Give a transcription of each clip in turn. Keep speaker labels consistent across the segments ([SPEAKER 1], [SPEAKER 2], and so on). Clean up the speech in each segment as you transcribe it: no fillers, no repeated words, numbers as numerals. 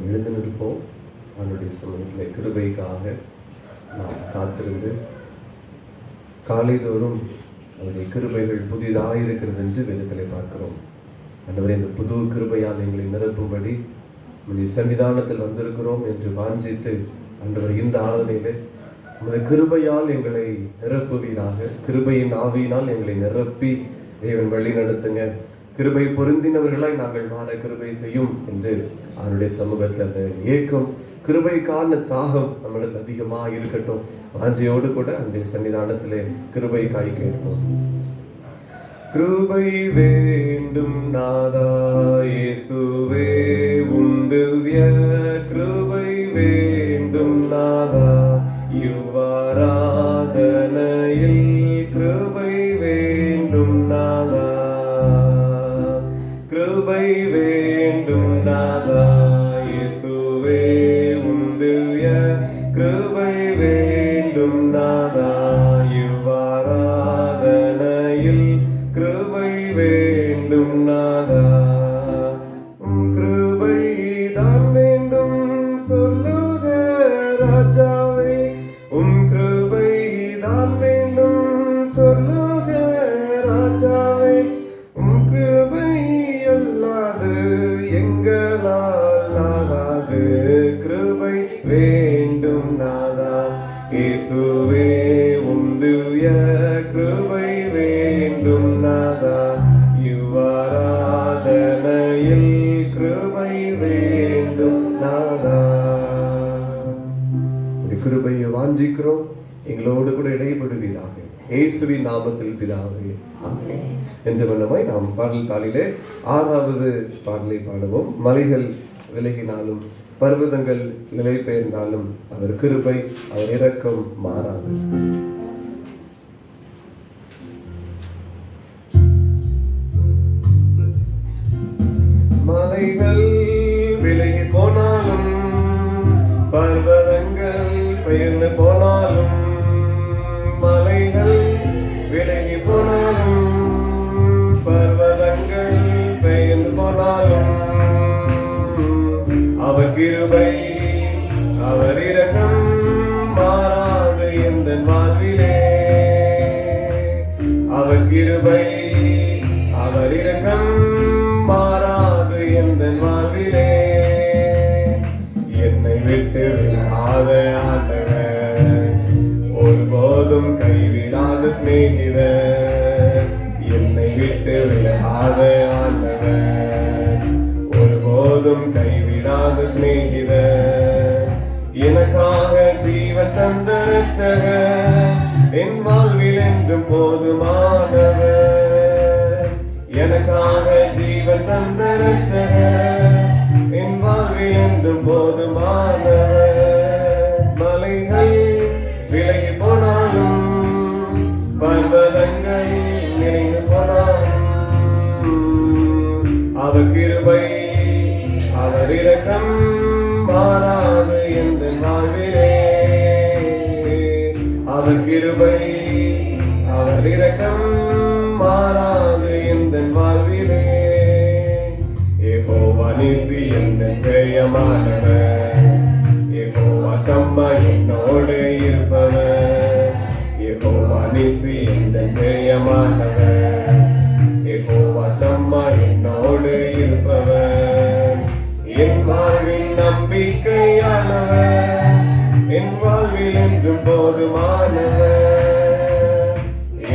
[SPEAKER 1] நாம் எழுந்து நிற்போம். அவனுடைய சமூகத்தில் கிருபைக்காக நாம் காத்திருந்து காலைதோறும் அவருடைய கிருபைகள் புதிதாக இருக்கிறது என்று வேதத்தில் பார்க்கிறோம். ஆண்டவரே, இந்த புது கிருபையால் எங்களை நிரப்பும்படி நம்முடைய சன்னிதானத்தில் வந்திருக்கிறோம் என்று வாஞ்சித்து ஆண்டவர் இந்த ஆராதனையிலே உமது கிருபையால் எங்களை நிரப்புவீராக. கிருபையின் ஆவியினால் எங்களை நிரப்பி தேவன் வழி நடத்துங்க. கிருபை பொருந்தினவர்களாய் நாங்கள் மாற கிருபை செய்யும் என்று அவருடைய சமூகத்தில் அந்த ஏக்கம், கிருபைக்கான தாகம் நம்மிடத்தில் அதிகமாக இருக்கட்டும். வாஞ்சையோடு கூட அந்த சன்னிதானத்திலே கிருபை காய் கேட்போம். கிருபை வேண்டும் நாதா இயேசுவே, உந்திவ்ய கிருபை வேண்டும் நாதா, இவ்வாராதனையில் கிருபை வேண்டும் நாதா, கிருபை வேண்டும் நாதா இயேசுவே, உந்திவ்ய கிருபை வேண்டும் நாதா, இவ்வாராதனையில் கிருபை வேண்டும் நாதா. கிருபை தான் வேண்டும் சொல்லுக ராஜாவே, கிருபை தான் வேண்டும் சொல்லுக ராஜாவே, கிருபை அல்லாது எங்களால் ஆகாது. கிருபை வேண்டும் நாதா இயேசுவே, உந்திவ்ய கிருபை வேண்டும் நாதா, இவ்வாராதனையில் கிருபை வேண்டும் நாதா. கிருபையை வாஞ்சிக்கிறோம், எங்களோடு கூட இடைப்படுவீராக. இயேசுவின் நாமத்தில் பிதாவே, ஆமென். என்ற வண்ணமாய் நாம் பாடல் தாளிலே 6வது பாடலை பாடுவோம். மலைகள் விலகினாலும் பர்வதங்கள் நிலை பெயர்ந்தாலும் அவர் கிருபை, அவர் இரக்கம் மாறாது. மலைகள் விலகி போனாலும் பர்வதங்கள் பெயர்ந்து போனாலும், மலைகள் விலகி போனாலும் பர்வதங்கள் பெயர்ந்து போனாலும், அவர் கிருபை அவர் இரக்கம் மாறாது எந்த வாழ்விலே. அவர் கிருபை அவர் இரக்கம் மாறாது எந்த வாழ்விலே. என்னை விட்டு விடாத ஆண்டவர், ஒருபோதும் கைவிடாத சிநேகிதர். என்னை விட்டு விடாத ஆண்டவர், ஒருபோதும் கைவிடாத சிநேகிதர். எனக்காக ஜீவன் தந்த இரட்சகர், என் வாழ்வில் என்றும் போதுமானவர். எனக்காக ஜீவன் தந்த இரட்சகர், என் வாழ்வில் என்றும் போதுமானவர். மலைகள் விலகி போனாலும் பர்வதங்கள் நிறைந்து போனாலும், அவர் கிருபை அவர் இரக்கம் மாறாது எந்த வாழ்விலே. அவர் கிருபை அவர் இரக்கம் மாறாது எந்த வாழ்விலே. யெகோவா நீசி என்ற ஜெயமானவர், யெகோவா சம்மா என்னோடு இருப்பவர். யெகோவா நீசி என்ற ஜெயமானவர், யெகோவா சம்மா என்னோடு இருப்பவர். என் வாழ்வின் நம்பிக்கையானவர், என் வாழ்வில் என்றும் போதுமானவர்.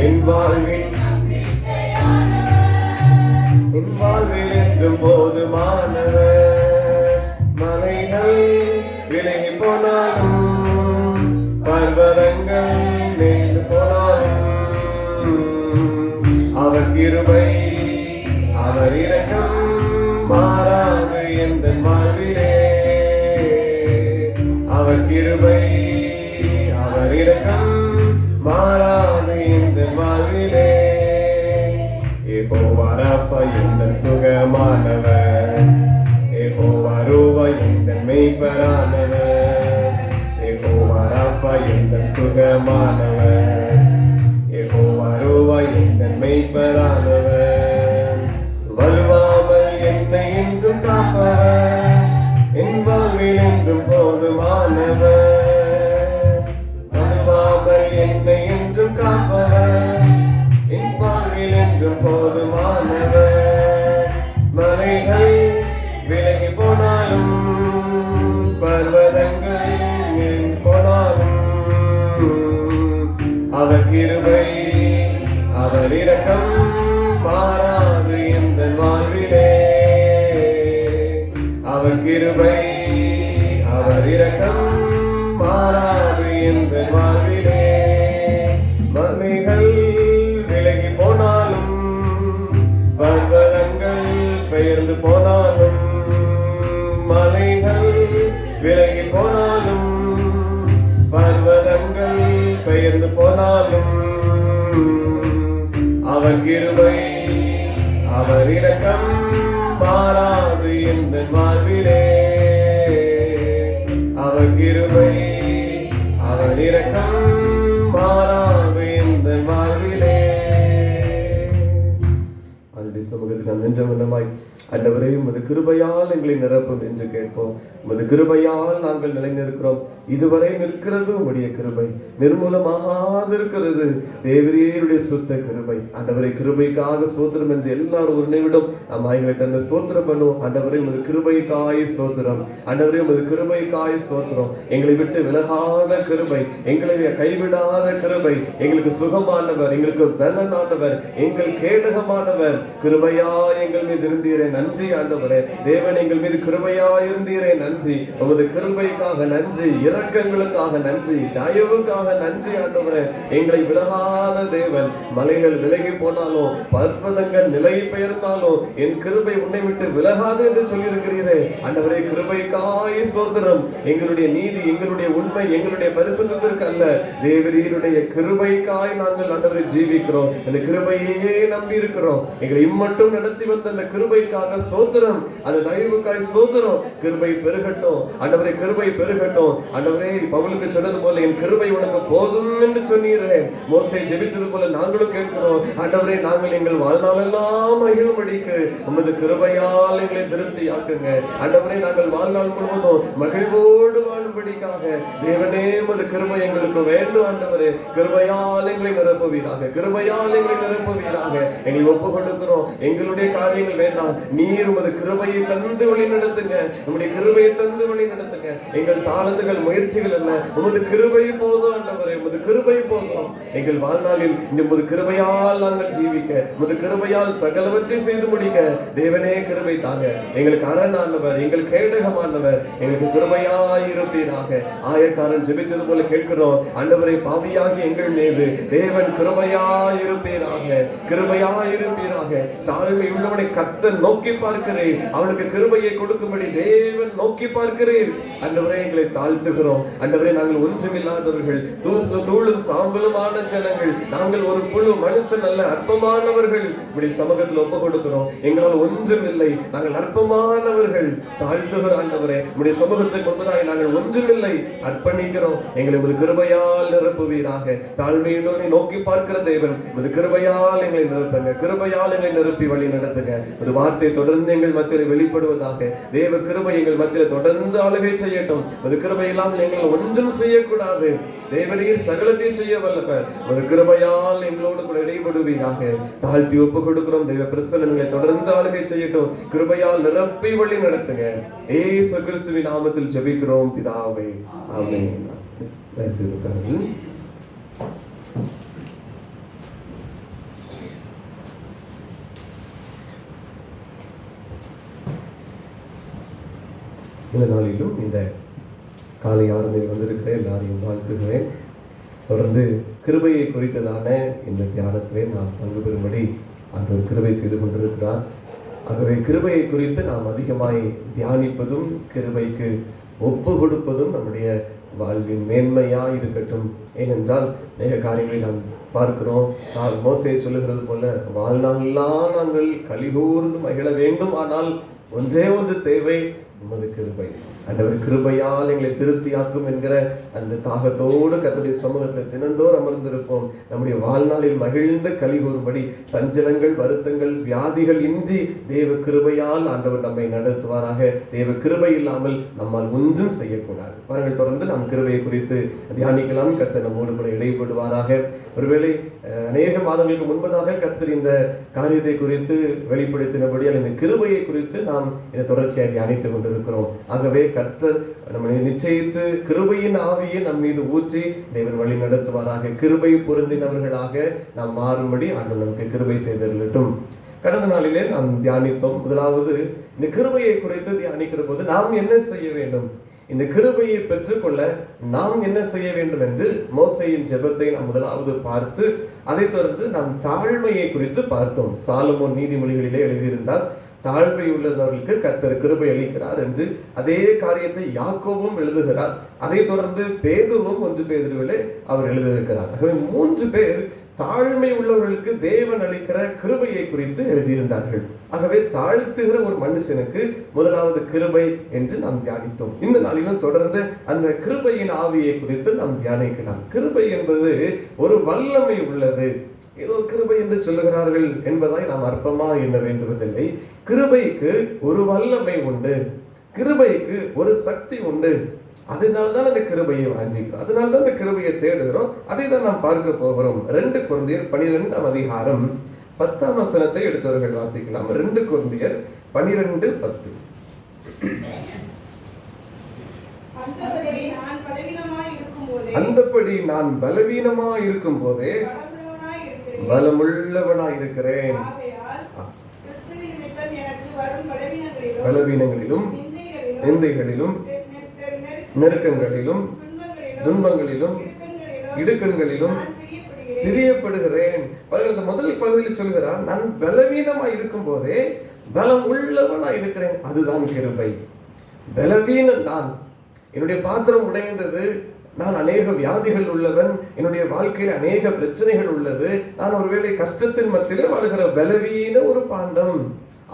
[SPEAKER 1] என் வாழ்வில் என் வாழ்வில் என்றும் போதுமானவர். மலைகள் விலகி போனாலும் பர்வதங்கள் நீண்டு போனாலும், அவர் கிருபை அவர் இரக்கம் மாறாது எந்த வாழ்விலே. அவர் கிருபை அவர் இரக்கம் மாறாது எந்த வாழ்விலே. யெகோவா ராஃபா எந்தன் சுகமானவர், யெகோவா ரூவா எந்தன் மெய்ப்பரானவர். யெகோவா ராஃபா எந்தன் சுகமானவர், யெகோவா ரூவா எந்தன் மெய்ப்பரானவர். வலுவாமல் என்னை என்றும் காப்பவர், என் என்றும் போதுமானவர். மலைகள் விலகி போனாலும் பர்வதங்கள் போனாலும் அவர் கிருபை அவர் இரக்கம் மாறாது இந்த வாழ்விலே. அவர் கிருபை அவர் இரக்கம் மாறாது இந்த வாழ்விலே. மலைகள் விலகி போனாலும் பர்வதங்கள் பெயர்ந்து போனாலும் மலைகள் விலகி போனாலும் பர்வதங்கள் பெயர்ந்து போனாலும் அவர் கிருபை அவர் இரக்கம் மாறாது இந்த வாழ்விலே. அவர் கிருபை அவர் இரக்கம் மாறாது இந்த வாழ்விலே. அவருடைய சமூகத்தில் நாம் நெஞ்சமனமாய் ஆண்டவரே உமது கிருபையால் எங்களை நிரப்பும் என்று கேட்போம். உமது கிருபையால் நாங்கள் நிலைநிற்கிறோம். இதுவரை நிற்கிறது உம்முடைய கிருபை, நிர்மூலமாகாதிருக்கிறது தேவரீருடைய சுத்த கிருபை. ஆண்டவரை கிருபைக்காக ஸ்தோத்திரம் என்று எல்லாரும் ஒரு நிமிடம் நம்ம எங்களை தன்னை ஸ்தோத்திரம் பண்ணுவோம். ஆண்டவரை உமது கிருபைக்காய் ஸ்தோத்திரம், ஆண்டவரே உமது கிருபைக்காய் ஸ்தோத்திரம். எங்களை விட்டு விலகாத கிருபை, எங்களை கைவிடாத கிருபை, எங்களுக்கு சுகமானவர், எங்களுக்கு பலனானவர், எங்கள் கேடகமானவர். கிருபையா எங்கள் மீது இருந்தீரே நன்றி ஆண்டவரே. தேவன் எங்கள் மீது கிருபையா இருந்தீரே நன்றி. உமது கிருபைக்காக நன்றி, இரக்கங்களுக்காக நன்றி, தயவுக்காக நன்றி ஆண்டவரே. எங்களை விலகாத தேவன். மலைகள் விலகி போனாலும் பர்வதங்கள் நிலை பெயர்ந்தாலும் என் கிருபை உன்னை விட்டு விலகாது என்று சொல்லியிருக்கிறீரே ஆண்டவரே. கிருபைக்காய் ஸ்தோத்திரம். எங்களுடைய நீதி, எங்களுடைய உண்மை, எங்களுடைய பரிசுத்தத்திற்கு அல்ல, தேவரீருடைய கிருபைக்காய் நாங்கள் ஆண்டவரை ஜீவிக்கிறோம். அந்த கிருபையே நம்பி இருக்கிறோம். எங்களை இம்மட்டும் நடத்தி வந்த அந்த கிருபைக்காக ஸ்தோத்திரம், அந்த தயவுக்காய் ஸ்தோத்திரம். கிருபை பெருகட்டும் ஆண்டவரே, கிருபை பெருகட்டும் ஆண்டவரே. பவுலுக்கு சொன்னது போல என் கிருபை உனக்கு போதும் என்று சொன்னீரே. மோசே ஜெபித்தது போல நாங்களும் கேட்கிறோம் ஆண்டவரே. நாங்கள் எங்கள் வாழ்நாளெல்லாம் மகிழும்படிக்கு உமது கிருபையால் எங்களை திருப்தியாக்குங்க ஆண்டவரே. நாங்கள் வாழ்நாள் முழுவதும் மகிழ்வோடு வாழும்படிக்காக தேவனே உமது கிருபை எங்களுக்கு வேண்டும் ஆண்டவரே. கிருபையால் எங்களை நிரப்புவீராக, கிருபையால் எங்களை நிரப்புவீராக. எங்களை ஒப்பு கொடுக்கிறோம். எங்களுடைய காரியங்கள் வேண்டாம், நீர் உமது கிருபையை தந்து வழி நடத்துங்க. நம்முடைய கிருபையை தந்து வழி நடத்துங்க. எங்கள் தாளந்துகள் முயற்சிகள் அல்ல, உமது கிருபை போதும் ஆண்டவரே. உமது கிருபை போதும். எங்கள் வாழ்நாளில் உமது கிருபையால் நாங்கள் ஜீவிக்க, உமது கிருபையால் சகலவற்றை செய்து முடிக்க தேவனே கிருபை தாங்க. எங்களுக்கு அரணானவர், எங்கள் கேடகமானவர், எங்களுக்கு கிருபையாய் இருப்பீராக. ஆயக்காரன் ஜெபித்தது போல கேட்கிறோம் ஆண்டவரை. பாவியாகி எங்கள் மீது தேவன் கிருபையாய் இருப்பீராக, கிருபையாய் இருப்பீராக. தாழ்மை உள்ளவனை கர்த்தர் நோக்கி பார்க்கிறேன், அவனுக்கு கிருபையை கொடுக்கும்படி தேவன் நோக்கி பார்க்கிறேன். ஆண்டவரே எங்களை தாழ்த்துகிறோம் ஆண்டவரே. நாங்கள் ஒன்றுமில்லாதவர்கள், தூளும் சாம்பலுமான ஜனங்கள். நாங்கள் ஒரு புழு மனுஷன் அல்ல, அற்பமானவர்கள். இப்படி சமூகத்தில் ஒப்பு கொடுக்கிறோம். எங்களால் ஒன்றும் இல்லை, நாங்கள் அற்பமானவர்கள். தாழ்த்துகிற ஆண்டவரே, உடைய சமூகத்துக்கு முன்பதாக நாங்கள் ஒன்றுமில்லை, அர்ப்பணிக்கிறோம். எங்களை ஒரு கிருபையால் நிரப்புவீராக. தாழ்மையுள்ளவனை நோக்கி பார்க்கிற தேவன் ஒரு கிருபையால் எங்களை நிரப்புங்க, கிருபையால் எங்களை நிரப்பி வழி நடத்துங்க. ஒரு வார்த்தை தொடர்ந்து எங்கள் மத்தியில் வெளிப்படுவதாக. தேவ கிருபை எங்கள் மத்தியில் தொடர்ந்து ஆளுகை செய்யட்டும். ஒரு கிருபை இல்லாமல் எங்கள் ஒன்றும் செய்யக்கூடாது. தேவனீர் சகலத்தை செய்ய வல்லவர். ஒரு கிருபையால் எங்களோடு கூட இடைபடுவீராக. தாழ்த்தி ஒப்பு கொடுக்கிறோம். தேவ பிரசன்னங்களை தொடர்ந்து ஆளுகை செய்யட்டும். கிருபையால் நிரப்பி வழி நடத்துங்க. இயேசு கிறிஸ்துவின் நாமத்தில் ஜெபிக்கிறோம் பிதாவே, ஆமென். இந்த நாளிலும் இந்த காலை ஆரம்பில் வந்திருக்கிற எல்லாரையும் வாழ்த்துகிறேன். தொடர்ந்து கிருபையை குறித்ததான இந்த தியானத்திலே நாம் பங்கு பெறும்படி அவர் கிருபை செய்து கொண்டிருக்கிறார். ஆகவே கிருபையை குறித்து நாம் அதிகமாய் தியானிப்பதும் கிருபைக்கு ஒப்பு கொடுப்பதும் நம்முடைய வாழ்வின் மேன்மையாக இருக்கட்டும். ஏனென்றால் நிறைய காரியங்களை நாம் பார்க்கிறோம். மோசே சொல்லுகிறது போல வாழ்நாளெல்லாம் நாங்கள் கலிகூர்ந்து மகிழ வேண்டும். ஆனால் ஒன்றே ஒன்று தேவை, உமது கிருபை. ஆண்டவர் கிருபையால் எங்களை திருப்தியாக்கும் என்கிற அந்த தாகத்தோடு கர்த்தருடைய சமூகத்தில் தினந்தோறும் அமர்ந்திருப்போம். நம்முடைய வாழ்நாளில் மகிழ்ந்து களி கூறும்படி சஞ்சலங்கள், வருத்தங்கள், வியாதிகள் இன்றி தேவ கிருபையால் ஆண்டவர் நம்மை நடத்துவாராக. தேவ கிருபை இல்லாமல் நம்மால் ஒன்றும் செய்யக்கூடாது. பாருங்கள், தொடர்ந்து நாம் கிருபையை குறித்து தியானிக்கலாம். கர்த்தர் நம்மோடு கூட இடைப்படுவாராக. ஒருவேளை அநேக மாதங்களுக்கு முன்பதாக கர்த்தர் இந்த காரியத்தை குறித்து வெளிப்படுத்தினபடியால் இந்த கிருபையை குறித்து நாம் இந்த தொடர்ச்சியாக தியானித்துக் கொண்டிருக்கிறோம். ஆகவே கர்த்தர் நம்மை நிச்சயித்து கிருபையின் ஆவியை நம் மீது ஊற்றி தேவன் வழி நடத்துவாராக. கிருபை பொருந்தினவர்களாக நாம் மாறும்படி ஆண்டவர் நமக்கு கிருபை செய்திருக்கட்டும். கடந்த நாளிலே நாம் தியானித்தோம். முதலாவது, இந்த கிருபையை குறித்து தியானிக்கிற போது நாம் என்ன செய்ய வேண்டும், இந்த கிருபையை பெற்றுக்கொள்ள நாம் என்ன செய்ய வேண்டும் என்று மோசேயின் ஜெபத்தை நாம் முதலாவது பார்த்து, அதை தொடர்ந்து நாம் தாழ்மையை குறித்து பார்த்தோம். சாலமோன் நீதிமொழிகளிலே எழுதியிருந்தார், தாழ்மை உள்ளவர்களுக்கு கர்த்தர் கிருபை அளிக்கிறார் என்று. அதே காரியத்தை யாக்கோபும் எழுதுகிறார். அதை தொடர்ந்து பேதுருவும் 1 பேதுருவிலே அவர் எழுதியிருக்கிறார். ஆகவே 3 பேர் தாழ்மை உள்ளவர்களுக்கு தேவன் அளிக்கிற கிருபையை குறித்து எழுதியிருந்தார்கள். ஆகவே தாழ்த்துகிற ஒரு மனுஷனுக்கு முதலாவது கிருபை என்று நாம் தியானித்தோம். இந்த நாளிலும் தொடர்ந்து அந்த கிருபையின் ஆவியை குறித்து நாம் தியானிக்கலாம். கிருபை என்பது ஒரு வல்லமை உள்ளது. ஏதோ கிருபை என்று சொல்லுகிறார்கள் என்பதாய் நாம் அற்பமா எண்ண வேண்டுவதில்லை. கிருபைக்கு ஒரு வல்லமை உண்டு, கிருபைக்கு ஒரு சக்தி உண்டு. அதனால்தான் அந்த கிருபையை வாஞ்சிக்கிறோம், அதனால்தான் அந்த கிருபையை தேடுகிறோம். அதை தான் நாம் பார்க்க போகிறோம். 2 கொரிந்தியர் 12ஆம் அதிகாரம் 10ஆம் வசனத்தை எடுத்தவர்கள் வாசிக்கலாம். 2 கொரிந்தியர் 12:10. அந்தபடி நான் பலவீனமாய் இருக்கும் போதே பலமுள்ளவனாய் இருக்கிறேன். பலவீனங்களிலும் நிந்தைகளிலும் நெருக்கங்களிலும் துன்பங்களிலும் இடுக்கண்களிலும் பிரியப்படுகிறேன். இந்த முதல் பகுதியில் சொல்கிறார், நான் பலவீனமாய் இருக்கும் போதே பலம் உள்ளவனாய் இருக்கிறேன். அதுதான் கிருபை. பலவீனம் நான், என்னுடைய பாத்திரம் உடைந்தது, நான் அநேக வியாதிகள் உள்ளவன், என்னுடைய வாழ்க்கையில் அநேக பிரச்சனைகள் உள்ளது, நான் ஒருவேளை கஷ்டத்தின் மத்தியிலே வாழ்கிற பலவீன ஒரு பாண்டம்.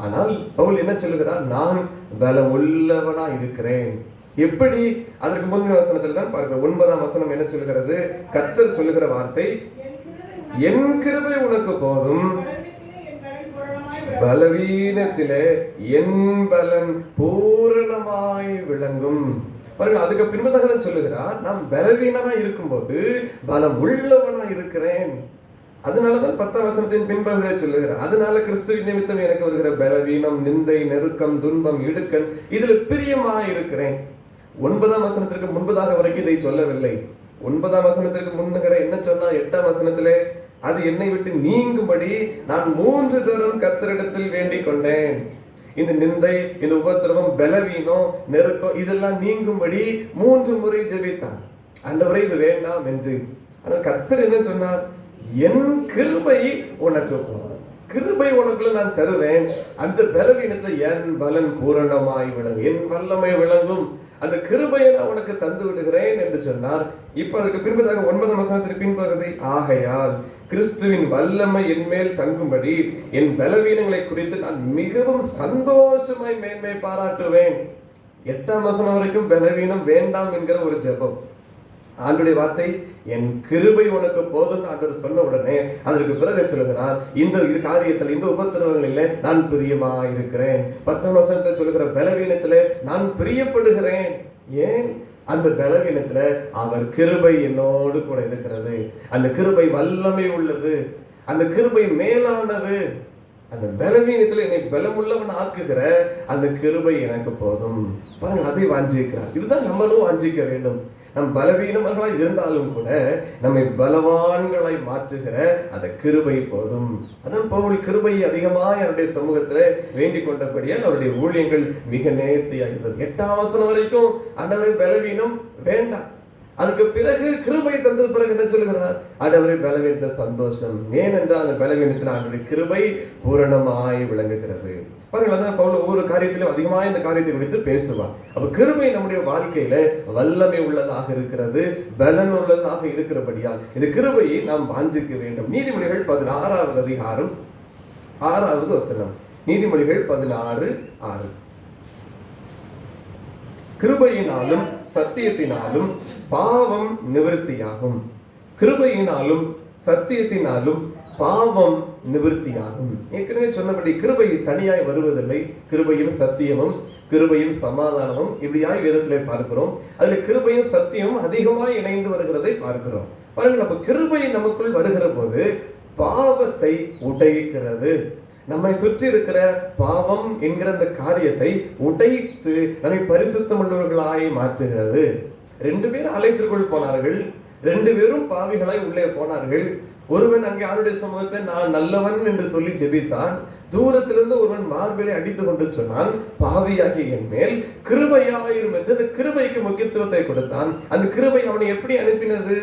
[SPEAKER 1] ஆனால் பவுல் என்ன சொல்லுகிறார், நான் பலம் உள்ளவனா இருக்கிறேன். எப்படி? அதற்கு முந்தின வசனத்தில் தான் பார்க்கிறோம். 9ஆம் வசனம் என்ன சொல்லுகிறது? கர்த்தர் சொல்லுகிற வார்த்தை, என் கிருபை உனக்கு போதும், பலவீனத்திலே என் பலன் பூரணமாய் விளங்கும். அதுக்கு பின்பதாக சொல்லுகிறார், நான் பலவீனனா இருக்கும்போது பலம் உள்ளவனா இருக்கிறேன். அதனாலதான் 10ஆம் வசனத்தின் பின்பகுதியை சொல்லுகிறார், அதனால கிறிஸ்துவின் நிமித்தம் எனக்கு வருகிற பலவீனம், நிந்தை, நெருக்கம், துன்பம், இடுக்கண், இதுல பிரியமா இருக்கிறேன். 9ஆம் வசனத்திற்கு முன்பதாக வரைக்கும் இதை சொல்லவில்லை. 9ஆம் வசனத்திற்கு முன்னுகிற என்ன சொன்னா, 8ஆம் வசனத்திலே அது என்னை விட்டு நீங்கும்படி நான் 3 தரம் கர்த்தரிடத்தில் வேண்டிக் கொண்டேன். இந்த நிந்தை, இந்த உபத்திரவம், பலவீனம், நெருக்கம் இதெல்லாம் நீங்கும்படி 3 முறை ஜெபித்தார். ஆண்டவரே இது வேண்டாம் என்று. ஆனால் கர்த்தர் என்ன சொன்னார், என் கிருபை உனக்கு போதும், கிருபை உனக்குள்ள நான் தருவேன். அந்த பலவீனத்துல என் பலன் பூரணமாய் விளங்கும், என் வல்லமை விளங்கும், அந்த கிருபையை நான் உனக்கு தந்து விடுகிறேன் என்று சொன்னார். இப்ப அதுக்கு பின்பதாக 9ஆம் வசனத்திற்கு பின்பகுதி, ஆகையால் கிறிஸ்துவின் வல்லமை என் மேல் தங்கும்படி என் பலவீனங்களை குறித்து நான் மிகவும் சந்தோஷமாய் மேன்மை பாராட்டுவேன். 8ஆம் வசனம் வரைக்கும் பலவீனம் வேண்டாம் என்கிற ஒரு ஜெபம். ஆண்டுடைய வார்த்தை, என் கிருபை உனக்கு போதும் ஆண்டவர் சொன்ன உடனே அதற்கு பிறகு சொல்லுகிறார், இந்த காரியத்தில், இந்த உபத்திரவங்களில் நான் பிரியமா இருக்கிறேன். 10ஆம் வசனத்தை சொல்லுகிற பலவீனத்துல நான் பிரியப்படுகிறேன். ஏன்? அந்த பலவீனத்துல அவர் கிருபை என்னோடு கூட இருக்கிறது. அந்த கிருபை வல்லமை உள்ளது, அந்த கிருபை மேலானது. அந்த பலவீனத்துல என்னை பலமுள்ளவன் ஆக்குகிற அந்த கிருபை எனக்கு போதும். பாருங்க, அதை வாஞ்சிக்கிறார். இதுதான் நம்மளும் வாஞ்சிக்க வேண்டும். நம் பலவீனமாய் இருந்தாலும் கூட நம்மை பலவான்களாய் மாற்றுகிற அந்த கிருபை போதும். அதான் பவுல் கிருபை அதிகமாக அவருடைய சமூகத்துல வேண்டிக் கொண்டபடியால் அவருடைய ஊழியங்கள் மிக நேர்த்தியாகிறது. 8ஆம் வசனம் வரைக்கும் ஆண்டவரே பலவீனம் வேண்டாம். அதுக்கு பிறகு கிருபை தந்தது பிறகு என்ன சொல்லுகிறார், ஆண்டவரே பலவீனத்த சந்தோஷம். ஏனென்றால் அந்த பலவீனத்தில் அவருடைய கிருபை பூரணமாய் விளங்குகிறது. பாருங்கள், அதான் பவுல் ஒவ்வொரு காரியத்திலும் அதிகமாக இந்த காரியத்தை குறித்து பேசுவார். அப்ப கிருபை நம்முடைய வாழ்க்கையில வல்லமை உள்ளதாக இருக்கிறது, பலன் உள்ளதாக இருக்கிறபடியால் இந்த கிருபையை நாம் வாஞ்சிக்க வேண்டும். நீதிமொழிகள் 16ஆம் அதிகாரம் 6ஆவது வசனம். நீதிமொழிகள் 16:6. கிருபையினாலும் சத்தியத்தினாலும் பாவம் நிவர்த்தியாகும். கிருபையினாலும் சத்தியத்தினாலும் பாவம் நிவர்த்தியாகும். ஏற்கனவே சொன்னபடி கிருபை தனியாய் வருவதில்லை. கிருபையும் சத்தியமும் கிருபையும் சமாதானமும் இப்படியாய் வேதத்திலே பார்க்கிறோம். அதுல கிருபையும் சத்தியமும் அதிகமாய் இணைந்து வருகிறதை பார்க்கிறோம். பாருங்க, நம்ம கிருபை நமக்குள் வருகிற போது பாவத்தை உடைக்கிறது. நம்மை சுற்றி இருக்கிற பாவம் என்கிற அந்த காரியத்தை உடைத்து நம்மை பரிசுத்தம் உள்ளவர்களாய் மாற்றுகிறது. 2 பேர் ஆலயத்திற்குள் போனார்கள். 2 பேரும் பாவிகளாய் உள்ளே போனார்கள். ஒருவன் அங்கே ஆளுடைய சமூகத்தை நான் நல்லவன் என்று சொல்லி ஜெபித்தான். தூரத்திலிருந்து ஒருவன் மார்பிலை அடித்துக் கொண்டு சொன்னான், பாவியாகி என் மேல் கிருபையாயிரும் என்று அந்த கிருபைக்கு முக்கியத்துவத்தை கொடுத்தான். அந்த கிருபை அவனை எப்படி அனுப்பினது?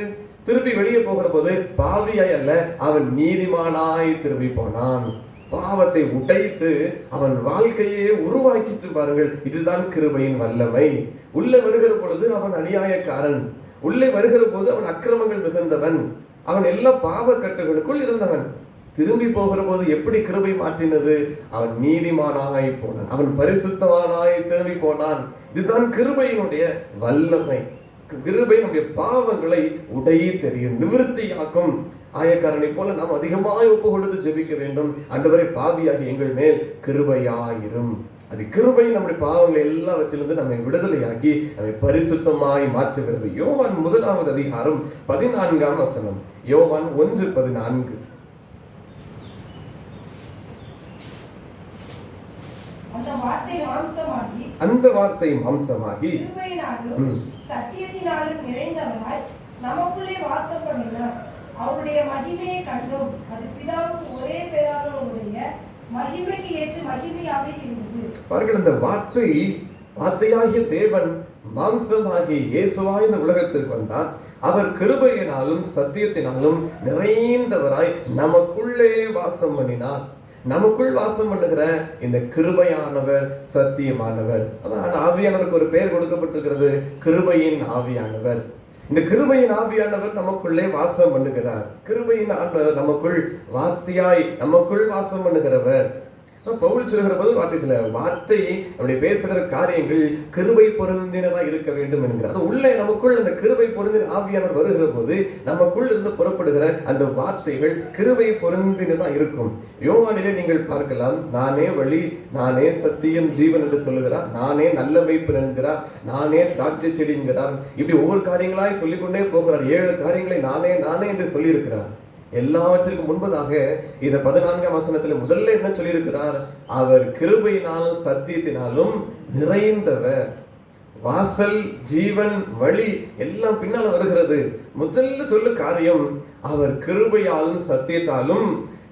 [SPEAKER 1] திருப்பி வெளியே போகிற போது பாவியாய் அல்ல, அவன் நீதிமானாய் திரும்பி போனான். பாவத்தை உடைத்து அவன் வாழ்க்கையே உருவாக்கிட்டு பாருங்கள். இதுதான் கிருபையின் வல்லமை. உள்ளே வருகிற பொழுது அவன் அநியாயக்காரன். உள்ளே வருகிற போது அவன் அக்கிரமங்கள் மிகுந்தவன். அவன் எல்லா பாவ கட்டுகளுக்குள் இருந்தவன். திரும்பி போகிற போது எப்படி கிருபை மாற்றினது? அவன் நீதிமானாய் போனான். அவன் பரிசுத்தவானாய் திரும்பி போனான். இதுதான் கிருபையினுடைய வல்லமை. கிருபை நம்முடைய பாவங்களை உடைய தெரியும், நிவர்த்தியாக்கும். ஆயக்காரனை போல நாம் அதிகமாய் ஒப்பு கொடுத்து ஜெபிக்க வேண்டும். ஆண்டவரே, பாவியாகி எங்கள் மேல் கிருபையாயிரும். அது கிருபை நம்முடைய பாவங்களை எல்லாவற்றிலிருந்து நம்மை விடுதலையாக்கி நம்மை பரிசுத்தமாய் மாற்றுகிறது. யோவான் 1 அதிகாரம் 14 வசனம். யோவான் 1:14. அந்த வார்த்தை மாம்சமாகி
[SPEAKER 2] சத்தியத்தினாலும் நிறைந்தவராய் நமக்குள்ளே வாசம் பண்ணினார். அவருடைய மகிமையை கண்டோம். அது பிதாவுக்கு ஒரே பேரானவருடைய மகிமைக்கு ஏற்ற மகிமையாக இருந்தது.
[SPEAKER 1] பாருங்கள், அந்த வார்த்தையாகிய தேவன் மாம்சமாகி இயேசுவாய் இந்த உலகத்திற்கு வந்தார். அவர் கிருபையினாலும் சத்தியத்தினாலும் நிறைந்தவராய் நமக்குள்ளே வாசம் பண்ணினார். நமக்குள் வாசம் பண்ணுகிற இந்த கிருபையானவர் சத்தியமானவர். அதான் ஆவியானவருக்கு ஒரு பெயர் கொடுக்கப்பட்டிருக்கிறது, கிருபையின் ஆவியானவர். இந்த கிருபையின் ஆவியானவர் நமக்குள்ளே வாசம் பண்ணுகிறார். கிருபையின் ஆண்டவர் நமக்குள் வார்த்தையாய் நமக்குள் வாசம் பண்ணுகிறவர். பவுல் சொல்லுகிற போது வார்த்தை நம்முடைய பேசுகிற காரியங்கள் கிருபை பொருந்தினதாக இருக்க வேண்டும் என்கிறார். அது உள்ளே நமக்குள் அந்த கிருபை பொருந்தின ஆவியானவர் வருகிற போது நமக்குள் இருந்து புறப்படுகிற அந்த வார்த்தைகள் கிருபை பொருந்தினதாக இருக்கும். யோவானிலே நீங்கள் பார்க்கலாம், நானே வழி, நானே சத்தியம், ஜீவன் என்று சொல்லுகிறார். நானே நல்ல மேய்ப்பன் என்கிறார். நானே திராட்சை செடி என்கிறார். இப்படி ஒவ்வொரு காரியங்களாய் சொல்லிக்கொண்டே போகிறார். 7 காரியங்களை நானே நானே என்று சொல்லியிருக்கிறார். எல்லாவற்றிற்கும் முன்பதாக இந்த 14ஆம் வசனத்துல முதல்ல என்ன சொல்லியிருக்கிறார்? அவர் கிருபையினாலும் சத்தியத்தினாலும் நிறைந்தவர். வாசல், ஜீவன், வழி எல்லாம் பின்னால வருகிறது. முதல்ல சொல்லு காரியம், அவர் கிருபையாலும் சத்தியத்தாலும்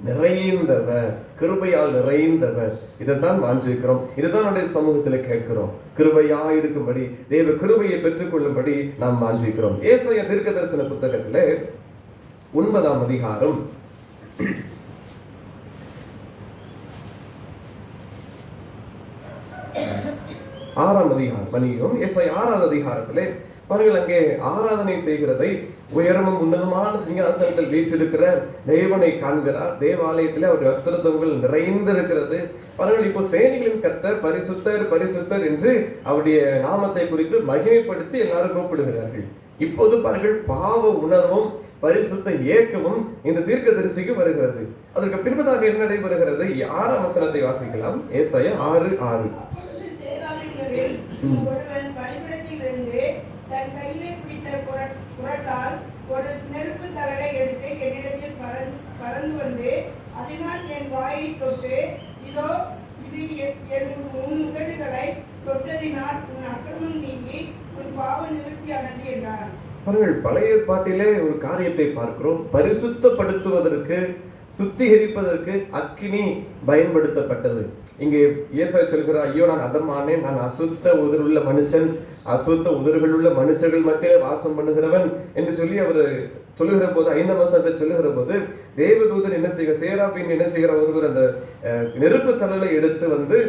[SPEAKER 1] நிறைந்தவர். கிருபையால் நிறைந்தவர். இதைத்தான் வாஞ்சிக்கிறோம். இதுதான் நம்முடைய சமூகத்தில் கேட்கிறோம். கிருபையா இருக்கும்படி, தேவ கிருபையை பெற்றுக்கொள்ளும்படி நாம் வாஞ்சிக்கிறோம். ஏசாயா தீர்க்கதரிசன புத்தகத்திலே 9ஆம் அதிகாரம் 6ஆம் அதிகாரம் மணியும் ஏசாயா 6ஆம் அதிகாரத்திலே பாருங்கள், அங்கே ஆராதனை செய்கிறதை உயரமும் உன்னதமான சிங்காசனத்தில் வீற்றிருக்கிற தேவனை காண்கிறார். தேவாலயத்தில் அவர் வஸ்திரத்தங்கள் நிறைந்திருக்கிறது. பாருங்கள், இப்போ சேனைகளின் கர்த்தர் பரிசுத்தர் பரிசுத்தர் என்று அவருடைய நாமத்தை குறித்து மகிமைப்படுத்தி எல்லாரும் கூப்பிடுகிறார்கள். இப்போது பாருங்கள், பாவ உணர்வும் பரிசுத்த ஏக்கமும் இந்த தீர்க்கதரிசிக்கு வருகிறது. அதற்கு பின்பதாக என்ன நடைபெறுகிறது? 6ஆம் வசனத்தை வாசிக்கலாம். ஏசாயா 6:6.
[SPEAKER 2] ஒருவன் பலிபீடத்திலிருந்து தன் கையிலே பிடித்த குரட்டால் ஒரு நெருப்பு தழலை எடுத்து என்னிடத்தில் பறந்து வந்து அதனால் என் வாயை தொட்டு, இதோ இது உன் உதடுகளை தொட்டதினால் உன் அக்கிரமம் நீங்கி உன் பாவ நிவர்த்தியானது என்றார்.
[SPEAKER 1] பாருங்கள், பழைய ஏற்பாட்டிலே ஒரு காரியத்தை பார்க்கிறோம். பரிசுத்தப்படுத்துவதற்கு, சுத்திகரிப்பதற்கு அக்கினி பயன்படுத்தப்பட்டது. இங்கே இயேசு சொல்கிறார், ஐயோ நான் அதமானேன், நான் அசுத்த உதடுள்ள மனுஷன், அசுத்த உதடுகள் உள்ள மனுஷர்கள் மத்தியிலே வாசம் பண்ணுகிறவன் என்று சொல்லி அவர் சொல்லுகிற போது, 5ஆம் வசனத்தை சொல்லுகிற போது, தேவதூதன் என்ன செய்கிற, சேராபின் என்ன செய்கிற ஒருவர் அந்த நெருப்பு தழலை எடுத்து வந்து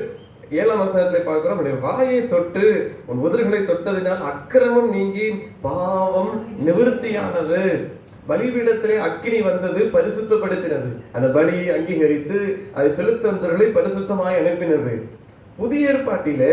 [SPEAKER 1] 7ஆம் வசனத்தை பார்க்கிறோம், உன்னுடைய வாயை தொட்டு உன் உதடுகளை தொட்டதினால் அக்கிரமம் நீங்கி பாவம் நிவர்த்தியானது. பலிபீடத்திலே அக்கினி வந்தது, பரிசுத்தப்படுத்தினது. அந்த பலியை அங்கீகரித்து அதை செலுத்தவர்களை பரிசுத்தமாய் அனுப்பினது. புதிய ஏற்பாட்டிலே